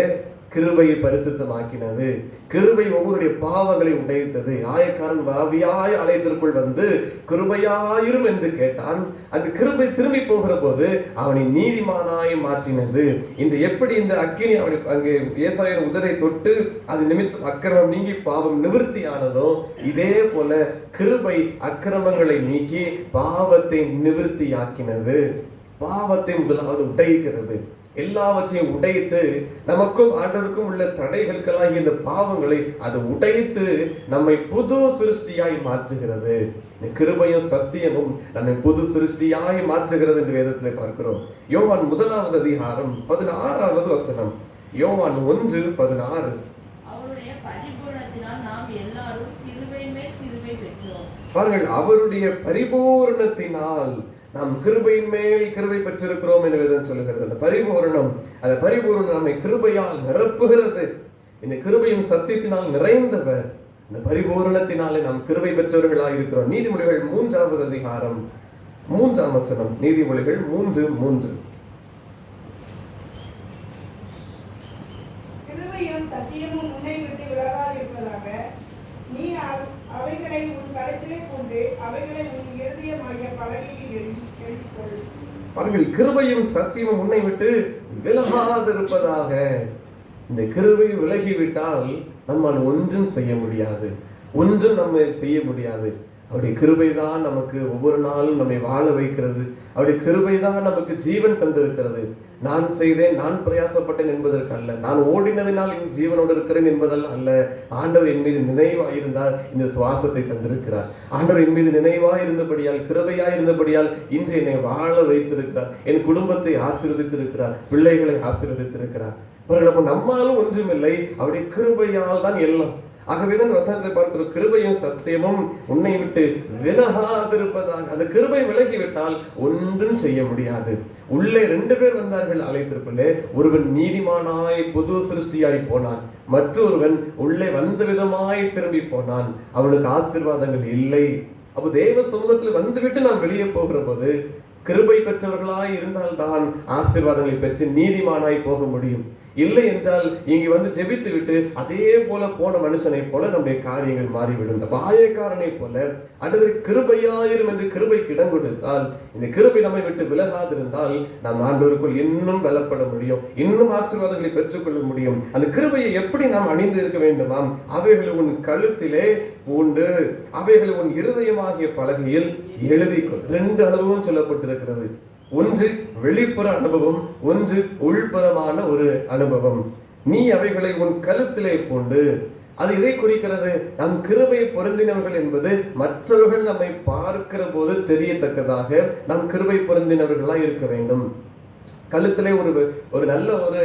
[SPEAKER 1] கிருபையை பரிசுத்தமாக்கினது. கிருபை ஒவ்வொருடைய பாவங்களை உடைத்தது. ஆயக்காரன் ஆவியாய் ஆலயத்திற்குள் வந்து கிருபையாயிரும் என்று கேட்டான். அந்த கிருபை திரும்பி போகிற போது அவனை நீதிமானாய் மாற்றினது. இந்த எப்படி இந்த அக்கினி அவனுக்கு அங்கே ஏசாயர் உதரை தொட்டு அது நிமித்தம் அக்கிரமம் நீங்கி பாவம் நிவர்த்தியானதோ, இதே போல கிருபை அக்கிரமங்களை நீக்கி பாவத்தை நிவர்த்தியாக்கினது. பாவத்தை முதலாவது உடைக்கிறது. எல்லாவற்றையும் உடைத்து நமக்கும் ஆண்டவருக்கும் உள்ள தடைகளுக்கெல்லாம் இந்த பாவங்களை அது உடைத்து நம்மை புது சிருஷ்டியாய் மாற்றுகிறது. இந்த கிருபையும் சத்தியமும் நம்மை புது சிருஷ்டியாய் மாற்றுகிறது என்று வேதத்தில் பார்க்கிறோம். யோவான் 1 அதிகாரம் 16 வசனம். யோவான் 1:16.
[SPEAKER 3] அவருடைய பரிபூரணத்தினால் நாம் எல்லாரும் கிருபை மேல் கிருபை பெற்றோம்.
[SPEAKER 1] பாருங்கள், அவருடைய பரிபூரணத்தினால் நாம் கிருபையின் மேல் கிருபை பெற்றிருக்கிறோம் என்று வேதம் சொல்லுகிறது. அந்த பரிபூரணம் நம்மை கிருபையால் நிரப்புகிறது. இந்த கிருபையின் சத்தியத்தினால் நிறைந்தவர். இந்த பரிபூரணத்தினாலே நாம் கிருபை பெற்றவர்களாக இருக்கிறோம். நீதிமொழிகள் 3 அதிகாரம் 3 வசனம். நீதிமொழிகள் 3:3.
[SPEAKER 2] கிருபையும் சத்தியமும் உன்னை விட்டு விலகாதிருப்பதாக. நீ அவைகளை உன் கருத்திலே கொண்டு அவைகளை உன் இருதயமாகிய பலகையில் எழுதிக்கொள்.
[SPEAKER 1] பாருங்கள், கிருபையும் சத்தியமும் உன்னை விட்டு விலகாதிருப்பதாக. இந்த கிருபை விலகிவிட்டால் நம்மால் ஒன்றும் செய்ய முடியாது. அவருடைய கிருபை தான் நமக்கு ஒவ்வொரு நாளும் நம்மை வாழ வைக்கிறது. அவருடைய கிருபை தான் நமக்கு ஜீவன் தந்திருக்கிறது. நான் செய்தேன், நான் பிரயாசப்பட்டேன் என்பதற்கு அல்ல, நான் ஓடினதினால் என் ஜீவனோடு இருக்கிறேன் என்பதல்ல அல்ல. ஆண்டவர் என் மீது நினைவாயிருந்தால் இந்த சுவாசத்தை தந்திருக்கிறார். ஆண்டவர் என் மீது நினைவாயிருந்தபடியால், கிருபையாயிருந்தபடியால் இன்று என்னை வாழ வைத்திருக்கிறார். என் குடும்பத்தை ஆசீர்வதித்திருக்கிறார், பிள்ளைகளை ஆசீர்வதித்திருக்கிறார். அப்போ நம்மாலும் ஒன்றுமில்லை, அவருடைய கிருபையால் தான் எல்லாம். ஆகவேதான் வசனத்தை பார்க்கிறோம், கிருபையும் சத்தியமும் உன்னை விட்டு விலகாதிருப்பதாக. அந்த கிருபை விலகிவிட்டால் ஒன்றும் செய்ய முடியாது. உள்ளே 2 பேர் வந்தார்கள் ஆலயத்திற்குள்ளே. ஒருவன் நீதிமானாய் புது சிருஷ்டியாய் போனான், மற்றொருவன் உள்ளே வந்த விதமாய் திரும்பி போனான். அவனுக்கு ஆசீர்வாதங்கள் இல்லை. அப்போ தேவ சமூகத்தில் வந்துவிட்டு நாம் வெளியே போகிற போது கிருபை பெற்றவர்களாய் இருந்தால்தான் ஆசீர்வாதங்களை பெற்று நீதிமானாய் போக முடியும். இல்லை என்றால் இங்கே வந்து ஜெபித்து விட்டு அதே போல போன மனுஷனை போல நம்முடைய காரியங்கள் மாறிவிடும். இந்த பாயக்காரனை போல அடுத்த கிருபையாயிரும் என்று கிருபைக்கு இடம் கொடுத்தால், இந்த கிருபை நம்மை விட்டு விலகாதிருந்தால் நாம் ஆண்டவருக்குள் இன்னும் பலப்பட முடியும், இன்னும் ஆசீர்வாதங்களை பெற்றுக்கொள்ள முடியும். அந்த கிருபையை எப்படி நாம் அணிந்து இருக்க வேண்டுமாம்? அவைகளை உன் கழுத்திலே பூண்டு அவைகளை உன் இருதயமாகிய பலகையில் எழுதிக்கொள். 2 அனுபவம் சொல்லப்பட்டிருக்கிறது. ஒன்று வெளிப்புற அனுபவம், ஒன்று உள்புறமான ஒரு அனுபவம். நீ அவைகளை உன் கழுத்திலே பூண்டு. அது இதை குறிக்கிறது. நம் கிருபை பொருந்தினவர்கள் என்பது மற்றவர்கள் நம்மை பார்க்கிற போது தெரியத்தக்கதாக நம் கிருபை பொருந்தினவர்களாக இருக்க வேண்டும். கழுத்திலே ஒரு நல்ல ஒரு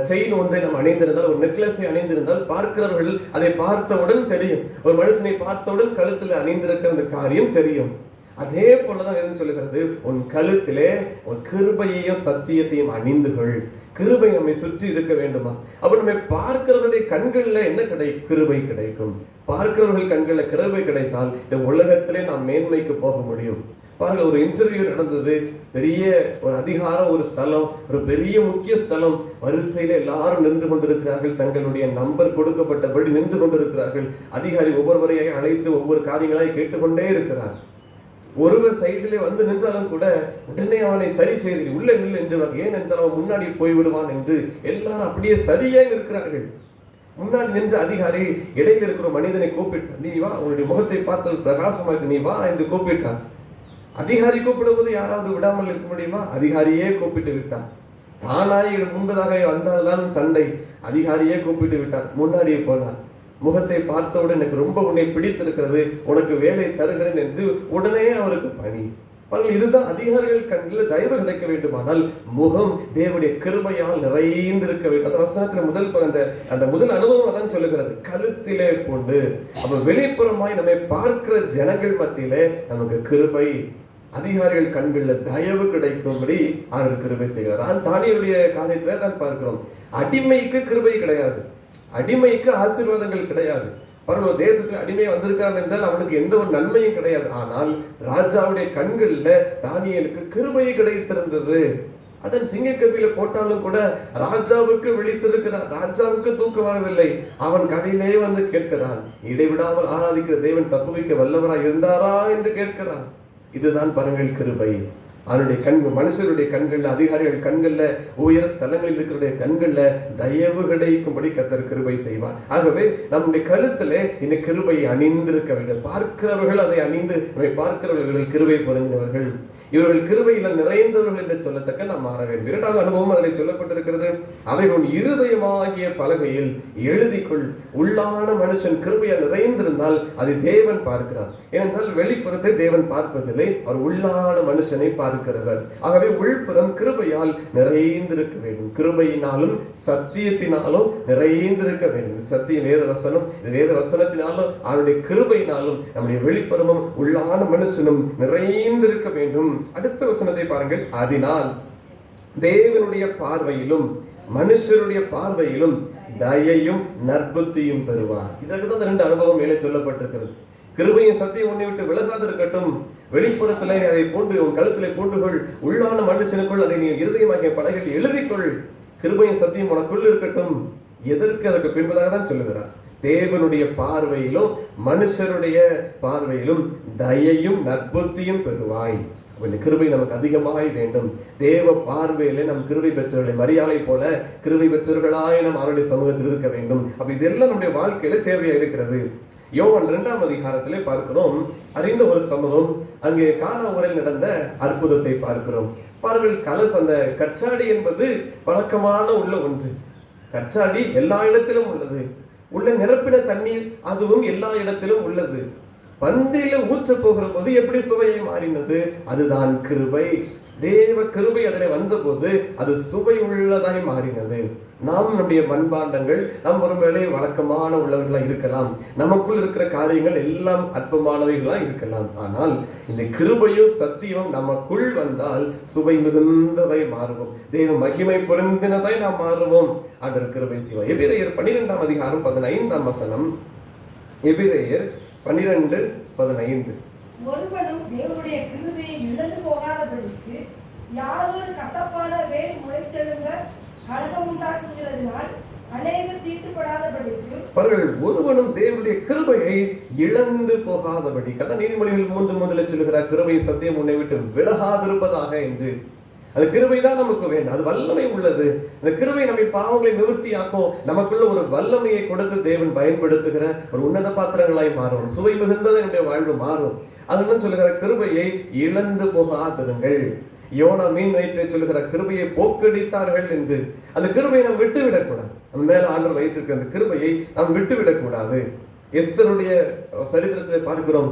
[SPEAKER 1] செயின் ஒன்றை நாம் அணிந்திருந்தால், ஒரு நெக்லஸை அணிந்திருந்தால் பார்க்கிறவர்கள் அதை பார்த்தவுடன் தெரியும். ஒரு மனுஷனை பார்த்தவுடன் கழுத்தில் அணிந்திருக்கிற அந்த காரியம் தெரியும். அதே போலதான் எதுன்னு சொல்லுகிறது, உன் கழுத்திலே உன் கிருபையையும் சத்தியத்தையும் அணிந்துகள். கிருபை நம்மை சுற்றி இருக்க வேண்டுமா? அப்ப நம்மை பார்க்கிறவருடைய கண்கள்ல என்ன கிருபை கிடைக்கும். பார்க்கிறவர்கள் கண்களில் கிருபை கிடைத்தால் இந்த உலகத்திலே நாம் மேன்மைக்கு போக முடியும். பாருங்க, ஒரு இன்டர்வியூ நடந்தது. பெரிய ஒரு அதிகாரம், ஒரு ஸ்தலம், ஒரு பெரிய முக்கிய ஸ்தலம். வரிசையில எல்லாரும் நின்று கொண்டிருக்கிறார்கள். தங்களுடைய நம்பர் கொடுக்கப்பட்டபடி நின்று கொண்டிருக்கிறார்கள். அதிகாரி ஒவ்வொருவரையாக அழைத்து ஒவ்வொரு காரியங்களாய் கேட்டுக்கொண்டே இருக்கிறார். ஒருவர் சைடிலே வந்து நின்றாலும் கூட உடனே அவனை சரி செய்து உள்ளே நின்று என்றார். ஏன் என்றால் அவன் முன்னாடி போய்விடுவான் என்று எல்லாரும் அப்படியே சரியாக இருக்கிறார்கள். முன்னாடி நின்ற அதிகாரி இடையில் இருக்கிற மனிதனை கூப்பிட்டான். நீ வா, உன்னுடைய முகத்தை பார்த்தால் பிரகாசமாக நீ வா என்று கூப்பிட்டான். அதிகாரி கூப்பிடும்போது யாராவது விடாமல் இருக்க முடியுமா? அதிகாரியே கூப்பிட்டு விட்டான். தானாய் முன்பதாக வந்தால்தான் சண்டை. அதிகாரியே கூப்பிட்டு விட்டான். முன்னாடியே போனான். முகத்தை பார்த்தவுடன் எனக்கு ரொம்ப உன்னை பிடித்திருக்கிறது, உனக்கு வேலை தருகிறேன் என்று உடனே அவருக்கு பணி. இதுதான் அதிகாரிகள் கண்ணில் தயவு கிடைக்க வேண்டுமானால் முகம் தேவனுடைய கிருபையால் நிறைந்திருக்க வேண்டும். அந்த வசனத்துல அந்த முதல் அனுபவம் அதான் சொல்லுகிறது, கழுத்திலே கொண்டு. அப்ப வெளிப்புறமாய் நம்மை பார்க்கிற ஜனங்கள் மத்தியிலே நமக்கு கிருபை, அதிகாரிகள் கண்களில் தயவு கிடைக்கும்படி அவர் கிருபை செய்கிறார். தானியேலுடைய காரியத்துல தான் பார்க்கிறோம், அடிமைக்கு கிருபை கிடையாது, அடிமைக்கு ஆசீர்வாதங்கள் கிடையாது. பரவ தேசத்துல அடிமை வந்திருக்கான் என்றால் அவனுக்கு எந்த ஒரு நன்மையும் கிடையாது. ஆனால் ராஜாவுடைய கண்கள்ல தானியேலுக்கு கிருபை கிடைத்திருந்தது. அதன் சிங்கக்கபில போட்டாலும் கூட ராஜாவுக்கு விழித்திருக்கிறார், ராஜாவுக்கு தூக்கம் வரவில்லை. அவன் கதையிலே வந்து கேட்கிறான், இடைவிடாமல் ஆராதிக்கிற தேவன் தப்புவிக்க வல்லவராய் இருந்தாரா என்று கேட்கிறான். இதுதான் பாருங்கள் கிருபை. அவனுடைய கண்கள், மனுஷருடைய கண்கள்ல, அதிகாரிகள் கண்கள்ல, உயர ஸ்தலங்களில் இருக்கிற கண்கள்ல தயவு கிடைக்கும்படி கர்த்தர் கிருபை செய்வார். ஆகவே நம்முடைய கழுத்திலே இந்த கிருபை அணிந்திருக்க வேண்டும். பார்க்கிறவர்கள் அதை அணிந்து, நம்மை பார்க்கிறவர்கள் கிருபை பொருந்தினவர்கள், இவர்கள் கிருபையில நிறைந்தவர்கள் என்று சொல்லத்தக்க நாம் மாற வேண்டும். இரண்டாவது அனுபவம் அதில் சொல்லப்பட்டிருக்கிறது, அவைகள் இருதயமாகிய பலகையில் எழுதிக்கொள். உள்ளான மனுஷன் கிருபையால் நிறைந்திருந்தால் அதை தேவன் பார்க்கிறார். ஏனென்றால் வெளிப்புறத்தை தேவன் பார்ப்பதில்லை, அவர் உள்ளான மனுஷனை பார்க்கிறவர். ஆகவே உள்புறம் கிருபையால் நிறைந்திருக்க வேண்டும். கிருபையினாலும் சத்தியத்தினாலும் நிறைந்திருக்க வேண்டும். சத்திய வேத வசனம், வேத வசனத்தினாலும் அவருடைய கிருபையினாலும் நம்முடைய வெளிப்புறமும் உள்ளான மனுஷனும் நிறைந்திருக்க வேண்டும். அடுத்த வசனத்தை பாருங்கள். அதனால் தேவனுடைய பார்வையிலும் மனுஷருடைய பார்வையிலும் தயையும் நற்புத்தியும் பெறுவார். இதற்கு தான் ரெண்டு அனுபவம் மேலே சொல்லப்பட்டிருக்கிறது. கிருபையும் சத்தியம் உன்னை விட்டு விலகாது இருக்கட்டும். வெளிப்புறத்திலே அதை போன்று உன் கழுத்திலே போன்றுகொள், உள்ளான மனுஷனுக்குள் அதை நீ இருதயமாகிய பலகையில் எழுதிக்கொள். கிருபையும் சத்தியம் உனக்குள் இருக்கட்டும். எதற்கு? அதற்கு பின்பதாக தான் சொல்லுகிறார். தேவனுடைய பார்வையிலும் மனுஷருடைய பார்வையிலும் தயையும் நற்புத்தியும் பெறுவாய். இந்த கிருபை நமக்கு அதிகமாய் வேண்டும். தேவ பார்வையிலே நம் கிருபை பெற்றவர்களை, மரியாதை போல கிருபை பெற்றவர்களாய் நம் அவருடைய சமூகத்தில் இருக்க வேண்டும். அப்ப இதெல்லாம் நம்முடைய வாழ்க்கையில தேவையா இருக்கிறது. யோவான் 2ஆம் அதிகாரத்திலே பார்க்கிறோம், அறிந்த ஒரு சம்பவம். அங்கே கானா ஊரில் நடந்த அற்புதத்தை பார்க்கிறோம். பாருங்கள், கலச, அந்த கச்சாடி என்பது வழக்கமான உள்ள ஒன்று. கச்சாடி எல்லா இடத்திலும் உள்ளது. உள்ள நிரப்பின தண்ணீர் அதுவும் எல்லா இடத்திலும் உள்ளது. பந்தியில ஊற்ற போகிற போது எப்படி சுவையை மாறினது? அதுதான் கிருபை. தேவ கிருபை அதில் வந்த போது அது சுவை உள்ளதாய் மாறினது. நாம் நம்முடைய மண்பாண்டங்கள் நம் ஒருவேளை வழக்கமான உள்ளவர்களாக இருக்கலாம், நமக்குள் இருக்கிற காரியங்கள் எல்லாம் அற்பமானவைகளாக இருக்கலாம். ஆனால் இந்த கிருபையும் சத்தியமும் நமக்குள் வந்தால் சுவை மிகுந்ததை மாறுவோம், தேவ மகிமை பொருந்தினதாய் நாம் மாறுவோம். ஆண்டவர் கிருபை செய்வார். எபிரேயர் 12ஆம் அதிகாரம் 15ஆம் வசனம். எபிரேயர் 12:15.
[SPEAKER 4] ஒருவனும் தேவனுடைய கிருபையை இழந்து போகாதபடிக்கு யாதொரு கசப்பான வேர் முளைத்தெழுங்க கலகம் உண்டாக்குகிறதுனால் அநேகர் தீட்டுப்படாதபடிக்கு. பாருங்கள்,
[SPEAKER 1] ஒருவனும் தேவனுடைய கிருபையை இழந்து போகாதபடி. கதை நீதிமொழிகள் 3:3 சொல்லுகிறார், கிருபை சத்தியம் உன்னை விட்டு விலகாதிருப்பதாக என்று. அந்த கிருபை தான் நமக்கு வேண்டும். அது வல்லமை உள்ளது. அந்த கிருபை நம்மை பாவங்களை நிவர்த்தியாக்கும். நமக்குள்ள ஒரு வல்லமையை கொடுத்து தேவன் பயன்படுத்துகிற ஒரு உன்னத பாத்திரங்களாய் மாறும். சுவை மிகுந்ததை நம்முடைய வாழ்வு மாறும். அதுதான் சொல்லுகிற கிருபையை இழந்து போகாதிருங்கள். யோனா மீன் வைத்து சொல்லுகிற கிருபையை போக்கடித்தார்கள் என்று. அந்த கிருபையை நாம் விட்டு விடக்கூடாது. நம்ம மேல ஆண்டவர் வைத்திருக்கிற அந்த கிருபையை நாம் விட்டு விடக்கூடாது. எஸ்தருடைய சரித்திரத்தை பார்க்கிறோம்.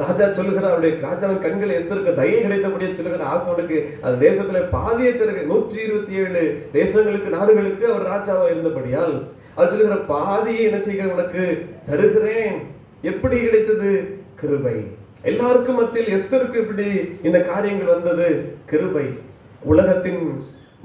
[SPEAKER 1] ராஜா சொல்லுகிற அவருடைய ராஜாவின் கண்கள் எஸ்தருக்கு தயை கிடைத்தபடியே சொல்லுகிற ஆசவனுக்கு அந்த தேசத்துல பாதியை தருக 127 தேசங்களுக்கு, நாடுகளுக்கு அவர் ராஜாவா இருந்தபடியால் அவர் சொல்லுகிற பாதியை என்ன செய்ய உனக்கு தருகிறேன். எப்படி கிடைத்தது? கிருபை. எல்லாருக்கும் மத்தியில் எஸ்தருக்கு எப்படி இந்த காரியங்கள் வந்தது? கிருபை. உலகத்தின்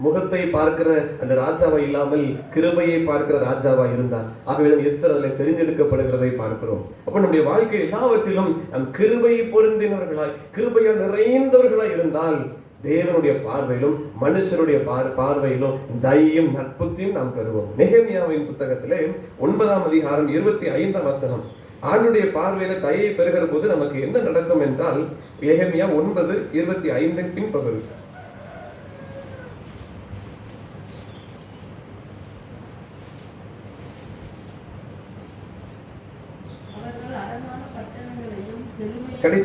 [SPEAKER 1] முகத்தை பார்க்கிற அந்த ராஜாவா இல்லாமல் கிருபையை பார்க்கிற ராஜாவா இருந்தார். ஆகவே எஸ்தர் அதில் தெரிந்தெடுக்கப்படுகிறதை பார்க்கிறோம். அப்ப நம்முடைய வாழ்க்கை எல்லாவற்றிலும் நம் கிருபை பொருந்தினவர்களாய், கிருபையால் நிறைந்தவர்களாய் இருந்தால் தேவனுடைய பார்வையிலும் மனுஷருடைய பார்வையிலும் தயையும் நற்புத்தியும் நாம் பெறுவோம். நெகேமியாவின் புத்தகத்திலே 9ஆம் அதிகாரம் 25ஆம் வசனம். ஆண்டுடைய பார்வையில தயையை பெறுகிற போது நமக்கு என்ன நடக்கும் என்றால், நெகேமியா 9:25 பின்பகுதி.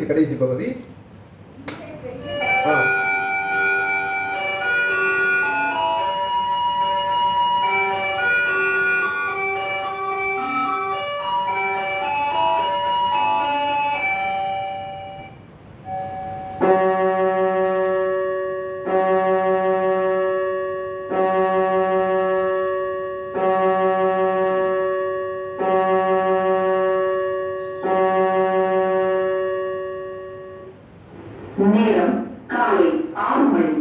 [SPEAKER 1] கடைசி பகுதி.
[SPEAKER 5] நேரம் காலை 6 மணி.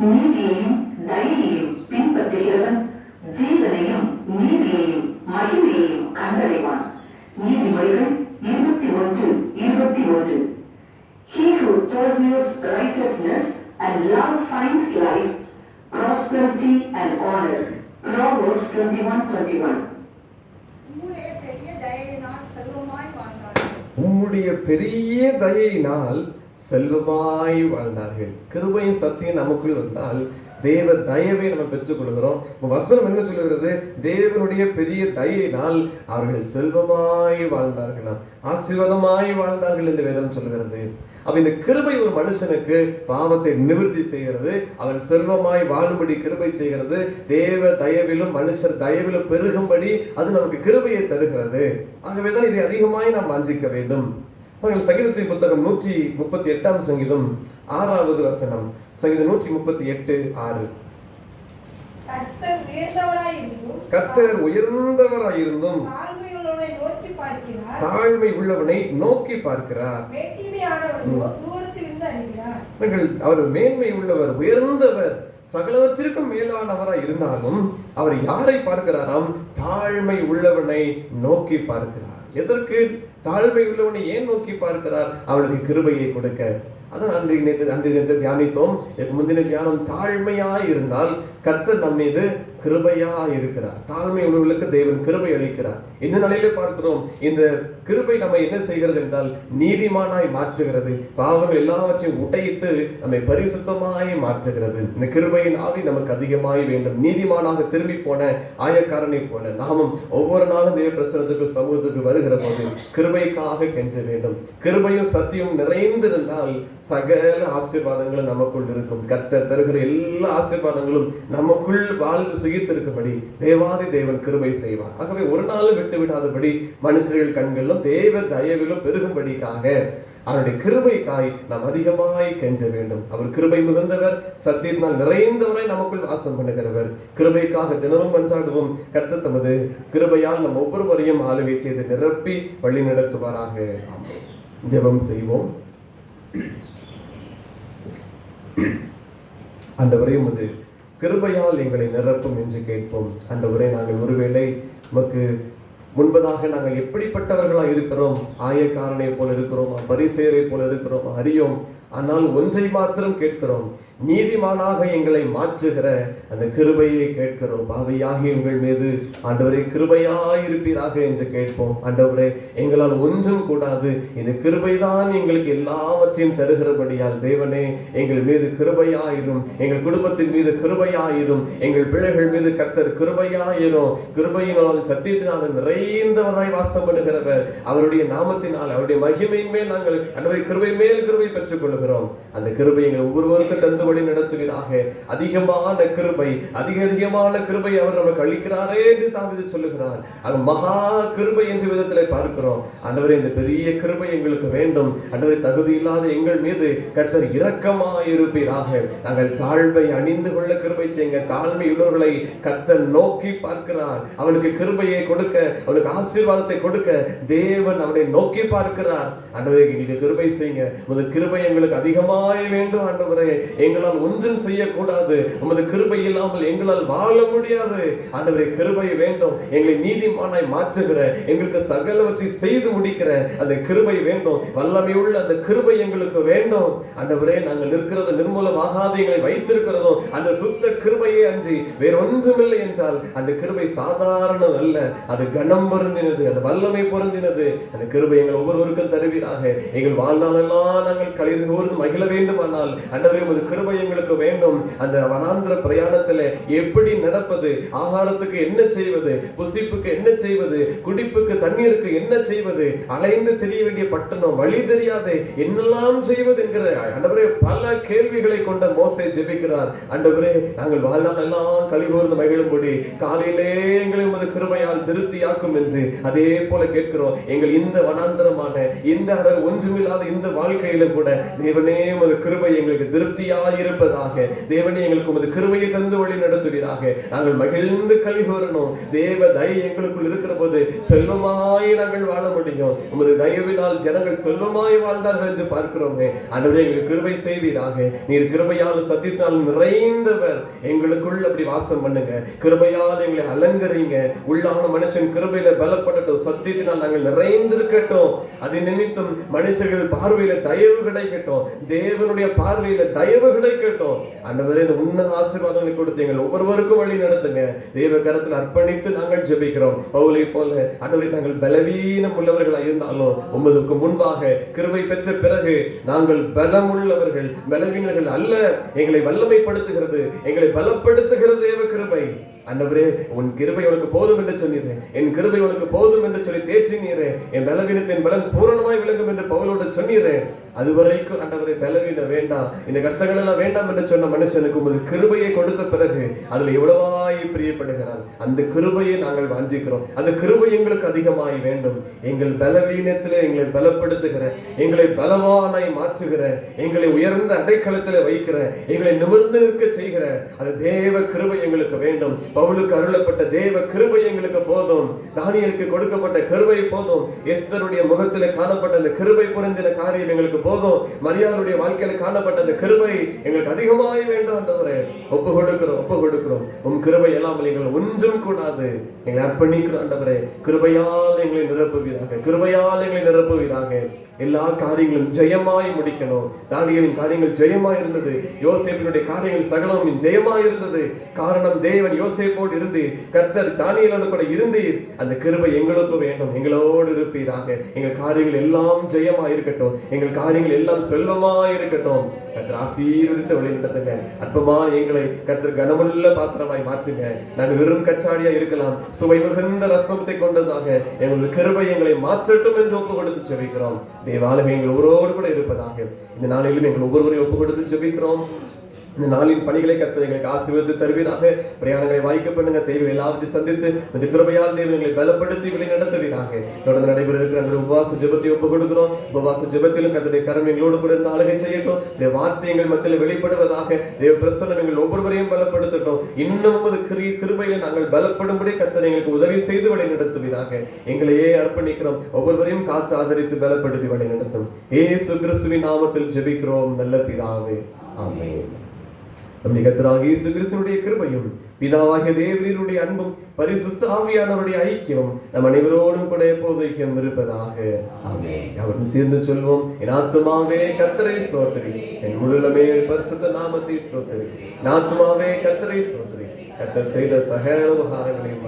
[SPEAKER 5] நீதியையும் தயையையும் பின்பற்றுகிறவன் ஜீவனையும் நீதியையும் மகிமையையும் கண்டடைவான். நீதிமொழிகள் 21:21. He who turns pursues righteousness and love finds life, prosperity and honor. Proverbs 21:21.
[SPEAKER 6] உம்முடைய பெரிய தயையினால் செல்வமாய் வாழ்ந்தார்கள்.
[SPEAKER 1] உம்முடைய பெரிய தயையினால் செல்வமாய் வாழ்ந்தார்கள். கிருபையும் சத்தியம் நமக்குள் வந்தால் தேவ தயவை நம்ம பெற்றுக் கொள்கிறோம். வசனம் என்ன சொல்லுகிறது? தேவனுடைய பெரிய தயையினால் அவர்கள் செல்வமாய் வாழ்ந்தார்களாம், ஆசீர்வாதமாய் வாழ்ந்தார்கள் என்று வேதம் சொல்லுகிறது. அப்ப இந்த கிருபை ஒரு மனுஷனுக்கு பாவத்தை நிவர்த்தி செய்கிறது, அவன் செல்வமாய் வாழும்படி கிருபை செய்கிறது. தேவ தயவிலும் மனுஷர் தயவிலும் பெருகும்படி அது நமக்கு கிருபையை தருகிறது. ஆகவேதான் இதை அதிகமாய் நாம் வாஞ்சிக்க வேண்டும். சங்கீதத்தின் புத்தகம் 138 சங்கீதம் 6வது வசனம். சங்கீதம் 138:6. கர்த்தர் உயர்ந்தவராயிருந்தும் தாழ்மை உள்ளவனை நோக்கி பார்க்கிறார். அவர் மேன்மை உள்ளவர், உயர்ந்தவர், சகலவற்றிற்கும் மேலானவராய் இருந்தாலும் அவர் யாரை பார்க்கிறாராம்? தாழ்மை உள்ளவனை நோக்கி பார்க்கிறார். எதற்கு தாழ்மை உள்ளவனை ஏன் நோக்கி பார்க்கிறார்? அவனுக்கு கிருபையை கொடுக்க. அதான் அன்றைய தியானித்தோம். முந்தின தியானம் தாழ்மையாய் இருந்தால் கர்த்தர் நம் மீது கிருபையா இருக்கிறார். தாழ்மை உள்ளவர்களுக்கு தேவன் கிருபை அளிக்கிறார். இந்த நிலையில பார்க்கிறோம், இந்த கிருபை நம்ம என்ன செய்கிறது என்றால் நீதிமானாய் மாற்றுகிறது. பாவங்கள் எல்லாவற்றையும் உடைத்து நம்மை பரிசுத்தமாய் மாற்றுகிறது. இந்த கிருபையின் ஆவி நமக்கு அதிகமாய் வேண்டும். நீதிமானாக திரும்பி போன ஆயக்காரனை போல நாமும் ஒவ்வொரு நாளும் தேவ பிரசனத்துக்கு சமூகத்துக்கு வருகிற போது கிருபைக்காக கெஞ்ச வேண்டும். கிருபையும் சத்தியம் நிறைந்திருந்தால் சகல ஆசீர்வாதங்களும் நமக்குள் இருக்கும். கர்த்தர் தருகிற எல்லா ஆசீர்வாதங்களும் நமக்குள் வாழ்ந்து சுகித்திருக்கும்படி தேவாதி தேவன் கிருபை செய்வார். ஆகவே ஒரு நாளும் விட்டு விடாதபடி மனுஷர்கள் கண்களிலும் தேவ தயவிலும் பெருகும்படிக்காக அவருடைய கிருபைக்காய் நாம் அதிகமாய் கெஞ்ச வேண்டும். அவர் கிருபை மிகுந்தவர், சத்தியத்தினால் நிறைந்தவரை நமக்குள் வாசம் பண்ணுகிறவர். கிருபைக்காக தினமும் மன்றாடுவோம். கர்த்தர் தமது கிருபையால் நம் ஒவ்வொருவரையும் ஆளுகை செய்து நிரப்பி வழி நடத்துவாராக. ஜெபம் செய்வோம். ஆண்டவரே, உமது கிருபையால் எங்களை நிரப்பும் என்று கேட்போம். ஆண்டவரே, நாங்கள் ஒருவேளை உமக்கு முன்பதாக நாங்கள் எப்படிப்பட்டவர்களாக இருக்கிறோம்? ஆயக்காரனை போல இருக்கிறோம், பரிசேயரை போல இருக்கிறோம், அறியோம். ஆனால் ஒன்றை மாத்திரம் கேட்கிறோம், நீதிமானாக எங்களை மாற்றுகிற அந்த கிருபையை கேட்கிறோம். பாவையாகி எங்கள் மீது ஆண்டவரே கிருபையாய் இருப்பீராக என்று கேட்போம். ஆண்டவரே, எங்களால் ஒன்றும் கூடாது, இந்த கிருபைதான் எங்களுக்கு எல்லாவற்றையும் தருகிறபடியால் தேவனே எங்கள் மீது கிருபையாயிரும், எங்கள் குடும்பத்தின் மீது கிருபையாயிரும், எங்கள் பிள்ளைகள் மீது கர்த்தர் கிருபையாயிரும். கிருபையினால் சத்தியத்தினால் நிறைந்தவராய் வாசம் பண்ணுகிறவர், அவருடைய நாமத்தினால் அவருடைய மகிமையின் மேல் நாங்கள் ஆண்டவரே கிருபை மேல் கிருபை பெற்றுக் கொள்கிறோம். அந்த கிருபை எங்கள் ஒவ்வொருவருக்கும் தந்து வழி நடத்துவீராக. அதிகமான கிருபை, அதிகமான கிருபை அவர் நமக்கு அளிக்கிறாரே என்று தாவீது சொல்லுகிறார். அது மகா கிருபை என்ற விதத்தில் பார்க்கிறோம். ஆண்டவரே, இந்த பெரிய கிருபை எங்களுக்கு வேண்டும். ஆண்டவரே, தகுதி இல்லாத எங்கள் மீது கர்த்தர் இரக்கமாய் இருப்பீராக. நாங்கள் தாழ்வை அணிந்து கொள்ள கிருபை செய்யுங்க. தாழ்மை உள்ளவர்களை கர்த்தர் நோக்கி பார்க்கிறார். அவனுக்கு கிருபையை கொடுக்க, அவனுக்கு ஆசீர்வாதத்தை கொடுக்க தேவன் அவனை நோக்கி பார்க்கிறார். ஆண்டவரே, எங்களுக்கு கிருபை செய்யுங்க. உமது கிருபை எங்களுக்கு அதிகமாய் வேண்டும். ஆண்டவரே, எங்களால் ஒன்றும் செய்யக்கூடாது. உமது கிருபை இல்லாமல் எங்களால் வாழ முடியாது. ஆண்டவரே, கிருபை வேண்டும். எங்களை நீதிமானாய் மாற்றுகிற, எங்களுக்கு சகலவற்றை செய்து முடிக்கிற அந்த கிருபை வேண்டும். வல்லமை உள்ள அந்த கிருபை எங்களுக்கு வேண்டும். ஆண்டவரே, நாங்கள் இருக்கிறது நிர்மூலமாகாத எங்களை வைத்திருக்கிறதும் அந்த சுத்த கிருபையே அன்றி வேற ஒன்றுமில்லை என்றால் அந்த கிருபை சாதாரணம் அல்ல, அது கனம் பொருந்தினது, அந்த வல்லமை பொருந்தினது. அந்த கிருபை எங்கள் ஒவ்வொருவருக்கும் தருவீராக. எங்கள் வாழ்நாளெல்லாம் நாங்கள் கழிந்து மகிழ வேண்டுமானால் ஆண்டவரே, உமது கிருபை எங்களுக்கு வேண்டும். அந்த வனாந்திர பிரயாணத்தில் எப்படி நடப்பது, ஆகாரத்துக்கு என்ன செய்வது, புசிப்புக்கு என்ன செய்வது, குடிப்புக்கு தண்ணீருக்கு என்ன செய்வது, அலைந்து தெரிய வேண்டிய பட்டணம், வழி தெரியாது, என்னெல்லாம் செய்வது என்கிற ஆண்டவரே பல கேள்விகளை கொண்ட மோசே ஜெபிக்கிறார். ஆண்டவரே, நாங்கள் வாழ்நாள் எல்லாம் கழிவுறுந்து மகிழும்படி காலையிலே எங்களை உமது கிருபையால் திருப்தியாக்கும் என்று அதே போல கேட்கிறோம். எங்கள் இந்த வனாந்திரமான இந்த ஒன்றுமில்லாத இந்த வாழ்க்கையில கூட தேவனே உமது கிருபை எங்களுக்கு திருப்தியா இருப்பதாக. தேவனே, எங்களுக்கு உமது கிருபையை தந்து வழி நடத்துவீராக. நாங்கள் மகிழ்ந்து கல்வி வரணும். தேவ தயை எங்களுக்குள் இருக்கிற போது செல்வமாய் நாங்கள் வாழ முடியும். உமது தயவினால் ஜனங்கள் செல்வமாய் வாழ்ந்தார்கள் என்று பார்க்கிறோமே. ஆண்டவரே, எங்களுக்கு கிருபை செய்வீராக. நீர் கிருபையால் சத்தியத்தால் நிறைந்தவர். எங்களுக்குள் அப்படி வாசம் பண்ணுங்க. கிருபையால் எங்களை அலங்கரிங்க. உள்ளான மனுஷன் கிருபையில பலப்படட்டும். சத்தியத்தினால் நாங்கள் நிறைந்திருக்கட்டும். அது நிமித்தம் மனுஷர்கள் பார்வையில தயவு கிடைக்கட்டும். தேவனுடைய பார்வையில தயவு கிடைக்கட்டும். ஆண்டவரே, இந்த உன்னத ஆசீர்வாதங்களை கொடுத்து எங்கள் ஒவ்வொருவருக்கும் வழி நடத்துங்க. தேவ கரத்தில் அர்ப்பணித்து நாங்கள் ஜெபிக்கிறோம். பவுலை போல ஆண்டவரே, நாங்கள் பலவீனம் உள்ளவர்களாக இருந்தாலும் உமதுக்கு முன்பாக கிருபை பெற்ற பிறகு நாங்கள் பலமுள்ளவர்கள், பலவீனர்கள் அல்ல. எங்களை வல்லமைப்படுத்துகிறது, எங்களை பலப்படுத்துகிறது தேவ கிருபை. ஆண்டவரே, உன் கிருபை உனக்கு போதும் என்று சொன்னீரே. என் கிருபை உனக்கு போதும் என்று சொல்லி தேற்றினீரே. என் பலவீனத்தின் பலன் பூரணமாய் விளங்கும் என்று பவுலோடு சொன்னீரே. அதுவரைக்கும் ஆண்டவரே, பலவீனம் வேண்டாம், இந்த கஷ்டங்கள் எல்லாம் வேண்டாம் என்று சொன்ன மனுஷனுக்கு உமது கிருபையை கொடுத்த பிறகு அதுல எவ்வளவாய் பிரியப்படுகிறான். அந்த கிருபையை நாங்கள் வாஞ்சிக்கிறோம். அந்த கிருபை எங்களுக்கு அதிகமாய் வேண்டும். எங்கள் பலவீனத்திலே எங்களை பலப்படுத்துகிற, எங்களை பலவானாய் மாற்றுகிற, எங்களை உயர்ந்த அடைக்கலத்திலே வைக்கிற, எங்களை நிமிர்ந்து நிற்க செய்கிற அந்த தேவ கிருபை எங்களுக்கு வேண்டும். பவுலுக்கு அருளப்பட்ட தேவ கிருபை எங்களுக்கு போதும். தானியேலுக்கு கொடுக்கப்பட்ட கிருபை போதும். எஸ்தருடைய முகத்திலே காணப்பட்ட அந்த கிருபை புரிந்தின காரியம் எங்களுக்கு போதும். மரியாளுடைய வாழ்க்கையில காணப்பட்ட அந்த கிருபை எங்களுக்கு அதிகமாய் வேண்டும். ஆண்டவரே, ஒப்பு கொடுக்கிறோம். உம் கிருபை இல்லாமல் எங்கள் ஒன்றும் கூடாது. எங்களை அர்ப்பணிக்கிறோம். ஆண்டவரே, கிருபையால் எங்களை நிரப்புவீராக. எல்லா காரியங்களும் ஜெயமாய் முடிக்கணும். தானியேலின் காரியங்கள் ஜெயமாய் இருந்தது. யோசேப்பினுடைய காரியங்கள் சகலமும் ஜெயமாய் இருந்தது. காரணம், தேவன் யோசேப்போடு இருந்து, கர்த்தர் தானியேலோடு கூட இருந்து, அந்த கிருபை எங்களுக்கு வேண்டும். எங்களோடு இருப்பீராக. எங்கள் காரியங்கள் எல்லாம் ஜெயமாய் இருக்கட்டும். எங்கள் காரியங்கள் எல்லாம் செல்வமாய் இருக்கட்டும். கர்த்தர் ஆசீர்வதித்து வழி நடத்துங்க. அற்பமா எங்களை கர்த்தர் கனமுள்ள பாத்திரமாய் மாற்றுங்க. நாங்கள் வெறும் கச்சாடியா இருக்கலாம், சுவை மிகுந்த ரசத்தை கொண்டதாக எங்களது கிருபை எங்களை மாற்றட்டும் என்று ஒப்பு கொடுத்து ஜெபிக்கிறோம். தேவாலயம் எங்கள் ஒவ்வொருவரோடு கூட இருப்பதாக. இந்த நாளிலும் எங்கள் ஒவ்வொருவரையும் ஒப்பு கொடுத்து ஜெபிக்கிறோம். இந்த நாளின் பணிகளை கர்த்தர் எங்களுக்கு ஆசீர்வதித்து தருவீராக. பிரயாணங்களை வாய்க்க பண்ணுங்க. தேவைகள் எல்லாவற்றையும் சந்தித்து இந்த கிருபையால் தேவங்களை பலப்படுத்தி வழி நடத்துவீராக. தொடர்ந்து நடைபெற இருக்கிற அந்த உபவாச ஜெபத்தை ஒப்பு கொடுக்கிறோம். உபவாச ஜெபத்திலும் கர்த்தருடைய கரம் எங்களோடு கூட இருந்து ஆளுகை செய்யட்டும். இந்த வார்த்தை எங்கள் மத்தியில் வெளிப்படுவதாக. தேவ பிரசன்னம் எங்கள் ஒவ்வொருவரையும் பலப்படுத்தட்டும். இன்னும் கிருபையில் நாங்கள் பலப்படும்படி கர்த்தர் எங்களுக்கு உதவி செய்து வழி நடத்துவீராக. எங்களையே அர்ப்பணிக்கிறோம். ஒவ்வொருவரையும் காத்து ஆதரித்து பலப்படுத்தி வழி நடத்தும். இயேசு கிறிஸ்துவின் நாமத்தில் ஜெபிக்கிறோம் நல்ல பிதாவே, ஆமென். நம்முடைய கர்த்தராகிய இயேசு கிறிஸ்துவினுடைய கிருபையும் பிதாவாகிய தேவனுடைய அன்பும் பரிசுத்த ஆவியானவருடைய ஐக்கியமும் நம் அனைவரோடும் கூட எப்போதைக்கும் இருப்பதாக. ஆமென். அவரும் சேர்ந்து சொல்வோம். என் ஆத்துமாவே கர்த்தரை ஸ்தோத்திரி, என் முழுமே பரிசுத்த நாமத்தை ஸ்தோத்திரி. என் ஆத்துமாவே கர்த்தரை ஸ்தோத்திரி, கர்த்தர் செய்த சகல உபகாரங்களையும்